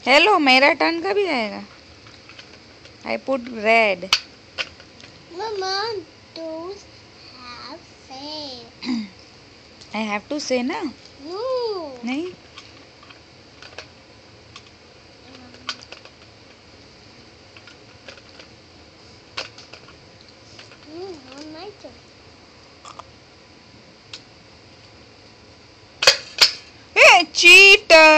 Hello, मेरा turn कभी आएगा? I put red. Mama, those have say. I have to say no. No. नहीं. On my turn. Hey, cheater.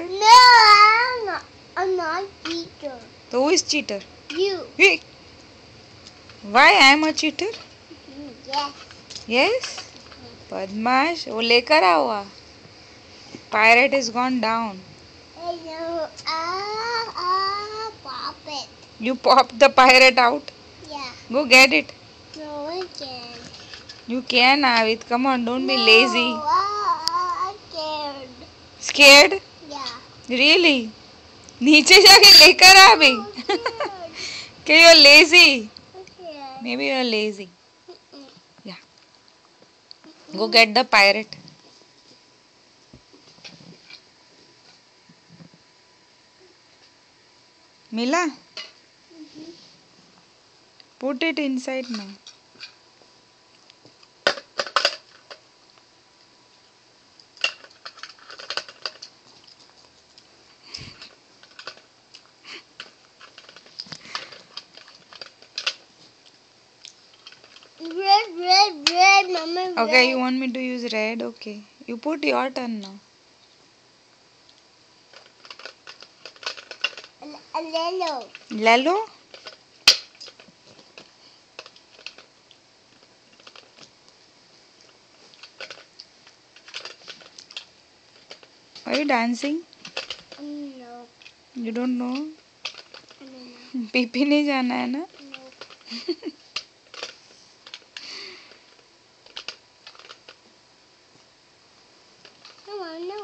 No, I'm not cheater. So who is cheater? You. Hey. Why I am a cheater? Yes. Yes. Padmash, वो लेकर आओ. Pirate is gone down. I know. Pop it. You pop the pirate out. Yeah. Go get it. No, I can't. You can, Avid. Come on, don't be lazy. I'm scared. Scared? Yeah. Really? नीचे जाके लेकर आ भी. I'm scared. Okay, you're lazy. I'm scared. Maybe you're lazy. Mm-mm. Yeah. Go get the pirate. Mila? Put it inside now. Red, Mama. Okay, red. you want me to use red? Okay. You put your turn now. Yellow. Lalo? Are you dancing? No. You don't know? I don't know. PP नहीं जाना है ना? No. Come on, no.